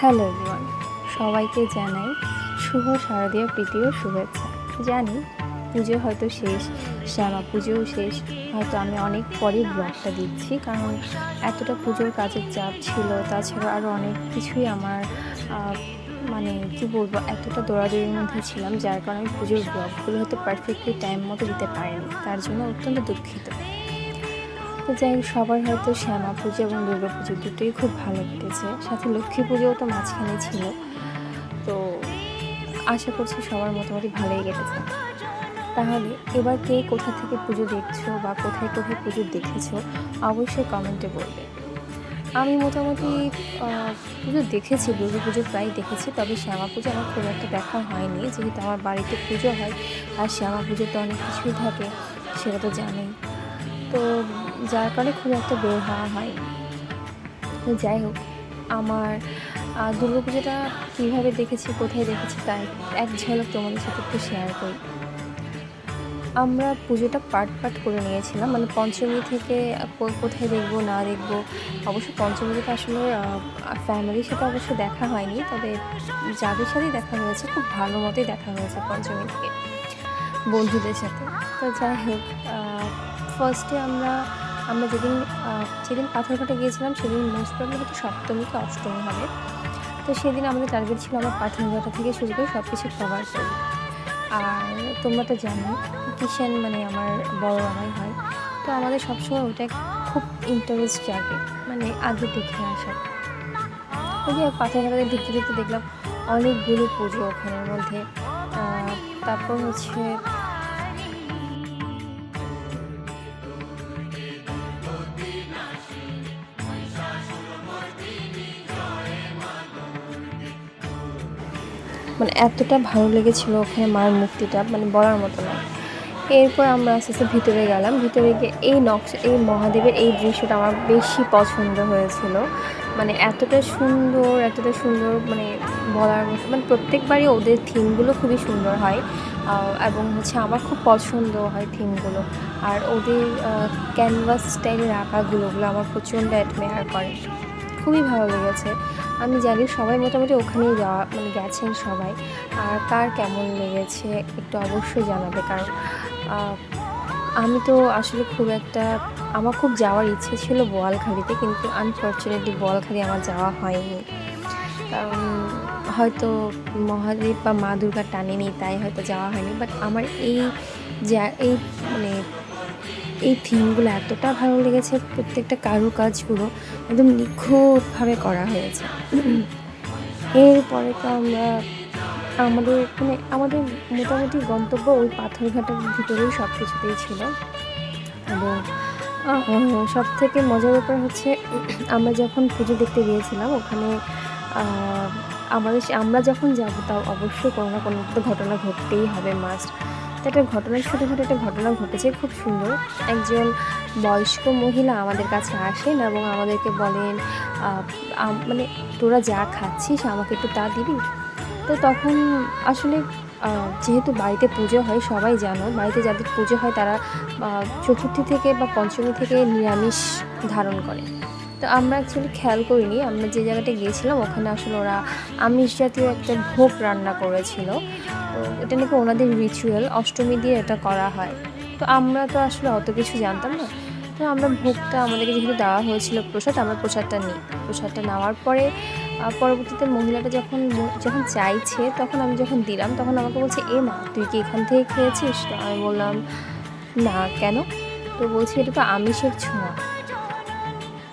Hello everyone, সবাইকে জানাই শুভ শারদীয় প্রীতি ও শুভেচ্ছা। জানি পুজো হয়তো শেষ, শ্যামা পুজোও শেষ, হয়তো আমি অনেক পরে ব্লগটা দিচ্ছি, কারণ এতটা পুজোর কাজের চাপ ছিল। তাছাড়া আরও অনেক কিছুই আমার মানে কী বলবো, এতটা দৌড়াদৌড়ির মধ্যে ছিলাম, যার কারণে আমি পুজোর ব্লগগুলো হয়তো পারফেক্টলি টাইম মতো দিতে পারিনি। তার জন্য অত্যন্ত দুঃখিত। তো যাই হোক, সবার হয়তো শ্যামা পুজো এবং দুর্গা পুজো দুটোই খুব ভালো কেটেছে, সাথে লক্ষ্মী পুজোও তো মাঝখানে ছিল। তো আশা করছি সবার মোটামুটি ভালোই কেটেছে। তাহলে এবার কে কোথা থেকে পুজো দেখছো বা কোথায় কোথায় পুজো দেখেছো অবশ্যই কমেন্টে বলবে। আমি মোটামুটি পুজো দেখেছি, দুর্গা পুজো প্রায় দেখেছি, তবে শ্যামা পুজো আমার খুব একটা দেখা হয়নি, যেহেতু আমার বাড়িতে পুজো হয় আর শ্যামা পুজোতে অনেক কিছুই থাকে, সেটা তো জানেই। তো যার কারণে খুব একটা বের হওয়া হয়। তো যাই হোক, আমার দুর্গা পুজোটা কীভাবে দেখেছি, কোথায় দেখেছি, তাই এক ঝলক তোমাদের সাথে একটু শেয়ার করি। আমরা পুজোটা পার্ট করে নিয়েছিলাম, মানে পঞ্চমী থেকে কোথায় দেখবো না দেখবো। অবশ্য পঞ্চমীতে আসলে ফ্যামিলির সাথে অবশ্য দেখা হয়নি, তবে যাদের সাথেই দেখা হয়েছে খুব ভালো মতোই দেখা হয়েছে পঞ্চমী থেকে বন্ধুদের সাথে। তো যাই হোক, ফার্স্টে আমরা যেদিন পাথরঘাটে গিয়েছিলাম সেদিন মোস্ট প্রবলি হয়তো সপ্তমী কি অষ্টমী হবে। তো সেদিন আমাদের টার্গেট ছিল আমরা পাথরঘাটা থেকে শুরু করে সব কিছু কভার করব। আর তোমরা তো জানো কিষান মানে আমার বড় মামাই হয়, তো আমাদের সবসময় ওটা খুব ইন্টারেস্ট জাগে, মানে আগে দেখে আসা। ওই যে পাথরঘাটাতে ঢুকতে ঢুকতে দেখলাম অনেকগুলো পুজো ওখানের মধ্যে। তারপর হচ্ছে মানে এতটা ভালো লেগেছিলো ওখানে মায়ের মূর্তিটা, মানে বলার মতো না। এরপর আমরা আস্তে আস্তে ভিতরে গেলাম। ভিতরে গিয়ে এই মহাদেবের এই দৃশ্যটা আমার বেশি পছন্দ হয়েছিল। মানে এতটা সুন্দর, মানে বলার মতো, মানে প্রত্যেকবারই ওদের থিমগুলো খুবই সুন্দর হয়, এবং হচ্ছে আমার খুব পছন্দ হয় থিমগুলো। আর ওদের ক্যানভাস স্টাইলের আঁকাগুলো আমার প্রচণ্ড অ্যাডমায়ার করে, খুবই ভালো লেগেছে। আমি জানি সবাই মোটামুটি ওখানেই যাওয়া, মানে গেছেন সবাই। আর কার কেমন লেগেছে একটু অবশ্যই জানাবে, কারণ আমি তো আসলে আমার খুব যাওয়ার ইচ্ছে ছিল বোয়ালখালীতে, কিন্তু আনফর্চুনেটলি বোয়ালখালী আমার যাওয়া হয়নি, কারণ হয়তো মহাদেব বা মা দুর্গা টানেনি, তাই হয়তো যাওয়া হয়নি। বাট আমার এই মানে এই থিমগুলো এতটা ভালো লেগেছে, প্রত্যেকটা কারুকাজগুলো একদম নিখুঁতভাবে করা হয়েছে। এরপরে তো আমাদের মোটামুটি গন্তব্য ওই পাথরঘাটার ভিতরেই সব কিছুতেই ছিল। এবং সব থেকে মজার ব্যাপার হচ্ছে, আমরা যখন পুজো দেখতে গিয়েছিলাম ওখানে আমরা যখন যাবো তাও অবশ্যই কোনো না কোনো একটা ঘটনা ঘটতেই হবে, মাস্ট। তো একটা ছোটোখাটো একটা ঘটনা ঘটেছে, খুব সুন্দর। একজন বয়স্ক মহিলা আমাদের কাছে আসেন এবং আমাদেরকে বলেন, মানে তোরা যা খাচ্ছিস আমাকে একটু তা দিবি। তো তখন আসলে যেহেতু বাড়িতে পুজো হয়, সবাই জানো বাড়িতে যাদের পুজো হয় তারা চতুর্থী থেকে বা পঞ্চমী থেকে নিরামিষ ধারণ করে। তো আমরা অ্যাকচুয়ালি খেয়াল করিনি, আমরা যে জায়গাটা গিয়েছিলাম ওখানে আসলে ওরা আমিষ জাতীয় একটা ভোগ রান্না করেছিল। তো এটা নাকি ওনাদের রিচুয়াল, অষ্টমী দিয়ে এটা করা হয়। তো আমরা তো আসলে অত কিছু জানতাম না। তো আমরা ভোগটা, আমাদেরকে যেহেতু দেওয়া হয়েছিল প্রসাদ, আমরা প্রসাদটা নিই। প্রসাদটা নেওয়ার পরে পরবর্তীতে মহিলাটা যখন চাইছে, তখন আমি যখন দিলাম তখন আমাকে বলছে, এ মা তুই কি এখান থেকে খেয়েছিস? তো আমি বললাম না, কেন? তো বলছি এটা তো আমিষের ছোঁয়া।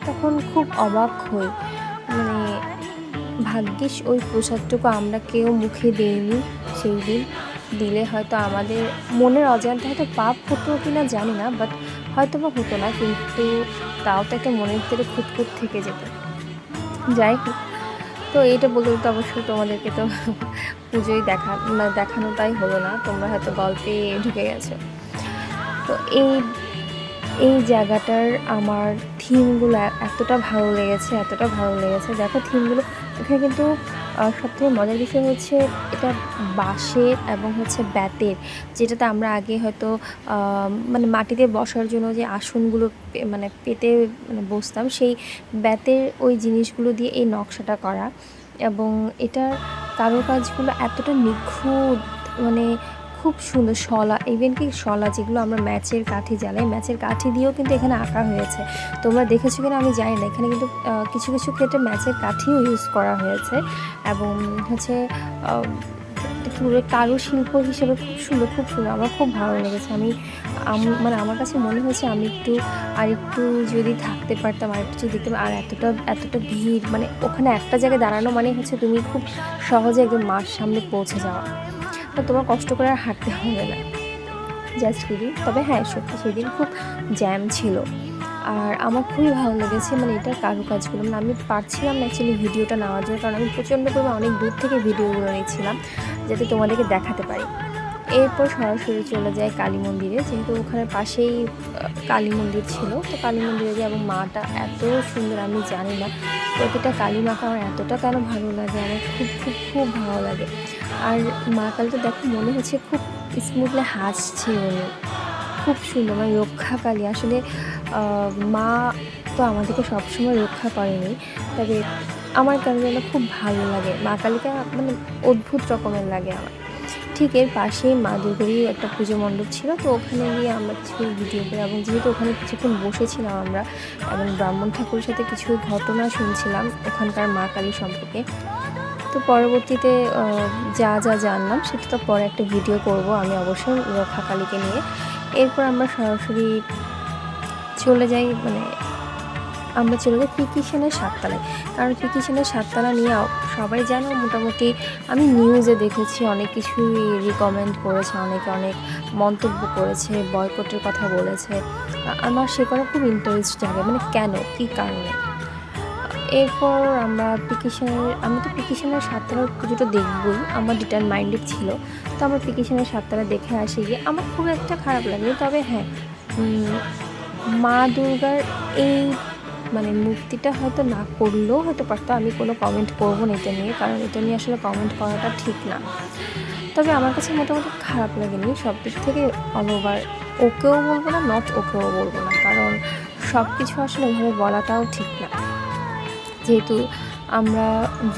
তখন খুব অবাক হই, মানে ভাগ্যিস ওই প্রসাদটুকু আমরা কেউ মুখে দিইনি সেই দিন। দিলে হয়তো আমাদের মনের অজান্তে হয়তো পাপ হতো কি না জানি না, বাট হয়তো বা হতো না, কিন্তু তাও তো একটা মনের ভিতরে খুঁতখুঁত থেকে যেত। যাই হোক, তো এইটা বলতে বলতে অবশ্যই তোমাদেরকে তো পুজোই দেখানোটাই হলো না, তোমরা হয়তো গল্পে ঢুকে গেছো। তো এই জায়গাটার আমার থিমগুলো এতটা ভালো লেগেছে। দেখো থিমগুলো এখানে কিন্তু সবথেকে মজার বিষয় হচ্ছে এটা বাঁশের এবং হচ্ছে বেতের, যেটাতে আমরা আগে হয়তো মানে মাটিতে বসার জন্য যে আসনগুলো মানে পেতে মানে বসতাম, সেই বেতের ওই জিনিসগুলো দিয়ে এই নকশাটা করা। এবং এটার কারুকাজগুলো এতটা নিখুঁত, মানে খুব সুন্দর। শলা, ইভেন কি শলা যেগুলো আমরা ম্যাচের কাঠি জ্বালাই, ম্যাচের কাঠি দিয়েও কিন্তু এখানে আঁকা হয়েছে। তোমরা দেখেছো কিনা আমি জানি না, এখানে কিন্তু কিছু কিছু ক্ষেত্রে ম্যাচের কাঠিও ইউজ করা হয়েছে। এবং হচ্ছে পুরো কারুশিল্প হিসেবে খুব সুন্দর, খুব সুন্দর। আমার খুব ভালো লেগেছে। মানে আমার কাছে মনে হয়েছে আমি একটু যদি থাকতে পারতাম, আর একটু যদি দেখতে, আর এতটা ভিড়, মানে ওখানে একটা জায়গায় দাঁড়ানো মানে হচ্ছে তুমি খুব সহজে একদম মার সামনে পৌঁছে যাওয়া, তো তোমার কষ্ট করে আর হাঁটতে হবে না, জাস্ট কিডিং। তবে হ্যাঁ, সত্যি সেদিন খুব জ্যাম ছিল। আর আমার খুবই ভালো লেগেছে মানে এটার কারুকাজগুলো। মানে আমি পারছিলাম না অ্যাকচুয়ালি ভিডিওটা নেওয়ার জন্য, কারণ আমি প্রচণ্ড পরিমাণে অনেক দূর থেকে ভিডিওগুলো নিচ্ছিলাম যাতে তোমাদেরকে দেখাতে পারি। এরপর সরাসরি চলে যায় কালী মন্দিরে, যেহেতু ওখানে পাশেই কালী মন্দির ছিল, তো কালী মন্দিরে যাই। এবং মাটা এত সুন্দর, আমি জানি না প্রতিটা কালী মাকে আমার এতটা কেন ভালো লাগে, আমার খুব খুব খুব ভালো লাগে। আর মা কালীটা দেখো মনে হচ্ছে খুব স্মুথলি হাসছে উনি, খুব সুন্দর, মানে রক্ষাকালী। আসলে মা তো আমাদেরকে সবসময় রক্ষা করেনি, তবে আমার কেন যেন খুব ভালো লাগে মা কালীকে, মানে অদ্ভুত রকমের লাগে আমার। ঠিক এর পাশেই মা দুর্গারই একটা পুজো মণ্ডপ ছিল, তো ওখানে গিয়ে আমরা কিছু ভিডিও করি। এবং যেহেতু ওখানে কিছুক্ষণ বসেছিলাম আমরা, এবং ব্রাহ্মণ ঠাকুরের সাথে কিছু ঘটনা শুনছিলাম ওখানকার মা কালী সম্পর্কে, তো পরবর্তীতে যা জানলাম সেটা তো পরে একটা ভিডিও করব আমি অবশ্যই রক্ষাকালীকে নিয়ে। এরপর আমরা সরাসরি চলে যাই, মানে আমরা চলে যাই পিকিশনের সাততলায়। কারণ পিকিশনের সাততলা নিয়ে সবাই জানো মোটামুটি, আমি নিউজে দেখেছি অনেক কিছুই রিকমেন্ড করেছে, অনেকে অনেক মন্তব্য করেছে, বয়কটের কথা বলেছে। আমার সে করা খুব ইন্টারেস্ট জাগে, মানে কেন, কী কারণে। এরপর আমি তো পিকিশনের সাততলার পুজোটা দেখবই, আমার ডিটারমাইন্ডেড ছিল। তো আমার পিকিশনের সাততলা দেখে আসি গিয়ে আমার খুব একটা খারাপ লাগেনি। তবে হ্যাঁ, মা দুর্গার এই মানে মূর্তিটা হয়তো না করলেও হয়তো পারতো। আমি কোনো কমেন্ট করবো না এটা নিয়ে, কারণ এটা নিয়ে আসলে কমেন্ট করাটা ঠিক না। তবে আমার কাছে মোটামুটি খারাপ লাগেনি সব দিক থেকে। অল ওভার ওকেও বলবো না, নট ওকেও বলবো না, কারণ সব কিছু আসলে ওইভাবে বলাটাও ঠিক না। যেহেতু আমরা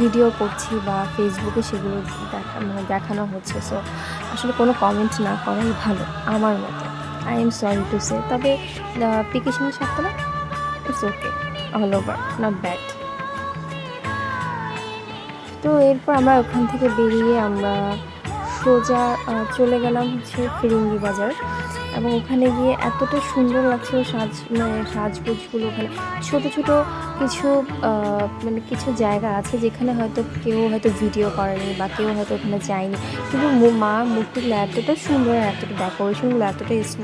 ভিডিও করছি বা ফেসবুকে সেগুলো দেখানো হচ্ছে, সো আসলে কোনো কমেন্ট না করাই ভালো আমার মতে। I am sorry to say. তবে পিকিশনের সাথে it's okay, all over, not bad. তো এরপর আমরা ওখান থেকে বেরিয়ে আমরা সোজা চলে গেলাম হচ্ছে ফিরিঙ্গি বাজার। এবং ওখানে গিয়ে এতটা সুন্দর লাগছিল সাজগোজগুলো। ওখানে ছোট ছোট কিছু মানে কিছু জায়গা আছে যেখানে হয়তো কেউ হয়তো ভিডিও করেনি বা কেউ হয়তো ওখানে যায়নি, কিন্তু মা মূর্তিগুলো এতটা সুন্দর, এতটা ডেকোরেশনগুলো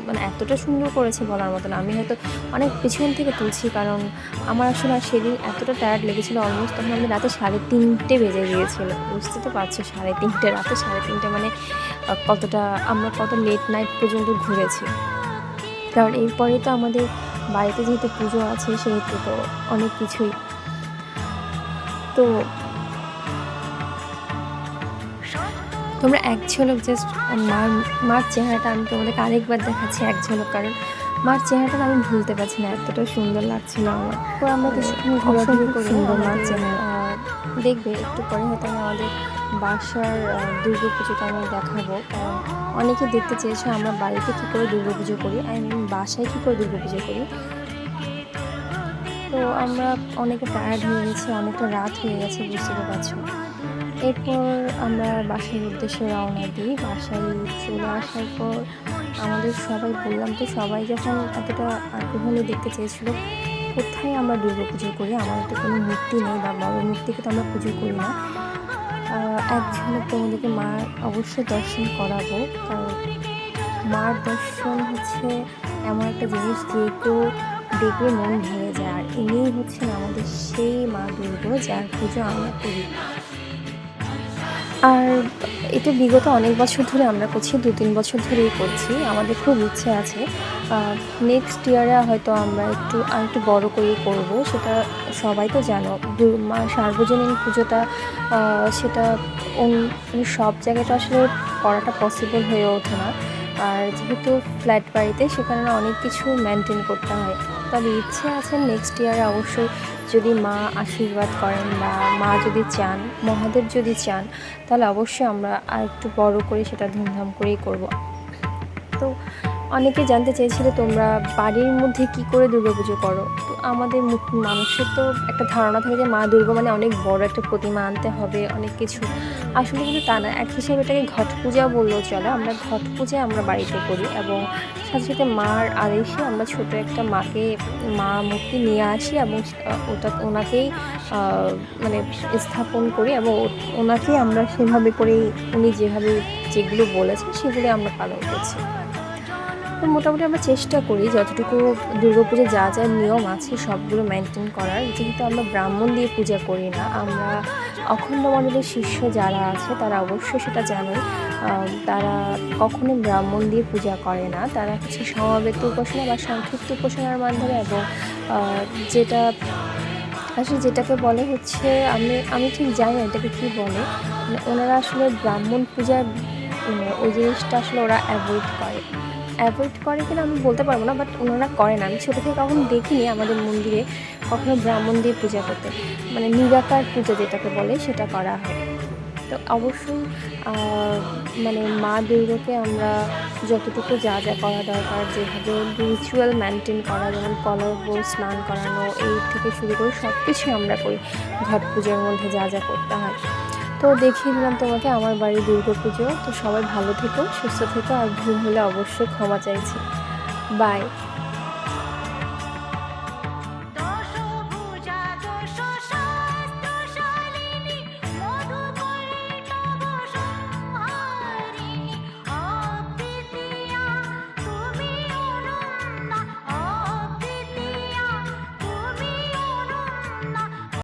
মানে এতটা সুন্দর করেছে বলার মতন। আমি হয়তো অনেক পিছন থেকে তুলছি, কারণ আমার আসলে সেদিন এতটা টায়ার্ড লেগেছিলো, অলমোস্ট তখন আমাদের রাতে 3:30 বেজে গিয়েছিলো। বুঝতে তো পারছো, 3:30 রাতে 3:30 মানে আমরা কত লেট নাইট পর্যন্ত ঘুরেছি। কারণ এরপরে তো আমাদের বাড়িতে যেহেতু পুজো আছে, সেহেতু তো অনেক কিছুই। তো তোমরা এক ঝলক জাস্ট মার চেহারাটা আমি তোমাদেরকে আরেকবার দেখাচ্ছি, এক ঝলক, কারণ মার চেহারাটা আমি ভুলতে পারছি না, এতটা সুন্দর লাগছিল আমার। তো আমরা কিছুক্ষণ ঘোরাঘুরি করে মার চেহারা দেখবে একটু পরে হয়তো আমি আমাদের বাসার দুর্গা পুজোটা আমি দেখাবো। কারণ অনেকে দেখতে চেয়েছো আমরা বাড়িতে কী করে দুর্গা পুজো করি, আই মিন বাসায় কী করে দুর্গা পুজো করি। তো আমরা অনেকে টায়ার্ড হয়ে গেছি, অনেকটা রাত হয়ে গেছে, বুঝতে পারছো। এরপর আমরা বাসার উদ্দেশ্যে রওনা দিই। বাসায় চলে আসার পর আমাদের সবাই বললাম তো, সবাই যখন এতটা আগ্রহ নিয়ে দেখতে চেয়েছিলো কোথায় আমরা দুর্গা পুজো করি, আমাদের তো কোনো মূর্তি নেই বা বড় মূর্তিকে তো আমরা পুজো করি না। এক ঝলক তোমাদেরকে মার অবশ্যই দর্শন করাবো, কারণ মার দর্শন হচ্ছে এমন একটা জিনিস যে কেউ দেখলে মন ভরে যায়। আর ইনিই হচ্ছেন আমাদের সেই মা দুর্গা, যার পুজো আমরা করি। আর এটা বিগত অনেক বছর ধরে আমরা করছি, 2-3 বছর ধরেই করছি। আমাদের খুব ইচ্ছে আছে নেক্সট ইয়ারে হয়তো আমরা একটু বড় করেই করব। সেটা সবাই তো জানো, মা সার্বজনীন পুজোটা সেটা মানে সব জায়গাটা আসলে করাটা পসিবল হয়ে ওঠে না। আর যেহেতু ফ্ল্যাট বাড়িতে সেখানে অনেক কিছু মেনটেন করতে হয়। তবে ইচ্ছে আছে নেক্সট ইয়ারে অবশ্যই যদি মা আশীর্বাদ করেন বা মা যদি চান, মহাদেব যদি চান, তাহলে অবশ্যই আমরা আরেকটু বড় করে সেটা ধুমধাম করেই করব। তো অনেকে জানতে চেয়েছিল তোমরা বাড়ির মধ্যে কি করে দুর্গাপুজো করো। তো আমাদের মানুষের তো একটা ধারণা থাকে যে মা দুর্গা মানে অনেক বড় একটা প্রতিমা আনতে হবে, অনেক কিছু। আসলে কিন্তু তা না, এক হিসাবে এটাকে ঘট পূজা বললেও চলে। আমরা ঘট পূজা আমরা বাড়িতে করি এবং সাথে সাথে মার আদেশে আমরা ছোট একটা মা মূর্তি নিয়ে আসি এবং ওনাকেই মানে স্থাপন করি এবং ওনাকেই আমরা সেভাবে করেই উনি যেগুলো বলেছেন সেগুলো আমরা পালন করছি। তো মোটামুটি আমরা চেষ্টা করি যতটুকু দুর্গাপুজো যা যা নিয়ম আছে সবগুলো মেনটেন করার। যেহেতু আমরা ব্রাহ্মণ দিয়ে পূজা করি না, আমরা অখণ্ড মণ্ডলের শিষ্য যারা আছে তারা অবশ্যই সেটা জানেন, তারা কখনো ব্রাহ্মণ দিয়ে পূজা করে না। তারা হচ্ছে সমবেত উপাসনা বা সংক্ষিপ্ত উপাসনার মাধ্যমে এবং যেটা আসলে যেটাকে বলে হচ্ছে আমি ঠিক জানি না এটাকে কী বলে, মানে ওনারা আসলে ব্রাহ্মণ পূজার ওই জিনিসটা আসলে ওরা অ্যাভয়েড করে কিনা আমি বলতে পারবো না, বাট ওনারা করে না। আমি ছোটো থেকে কখনো দেখিনি আমাদের মন্দিরে কখনো ব্রাহ্মণ দিয়ে পূজা করতে, মানে নিরাকার পূজা যেটাকে বলে সেটা করা হয়। তো অবশ্যই মানে মা দুর্গাকে আমরা যতটুকু যা যা করা দরকার, যেভাবে রিচুয়াল মেনটেন করা, যেমন কলর স্নান করানো এই থেকে শুরু করে সব কিছুই আমরা করি ঘট পুজোর মধ্যে যা যা করতে হয়। তো দেখিয়ে দিলাম তোমাকে আমার বাড়ির দুর্গাপুজো। তো সবাই ভালো থেকো, সুস্থ থেকো, আর ভুল হলে অবশ্যই ক্ষমা চাইছি। বাই।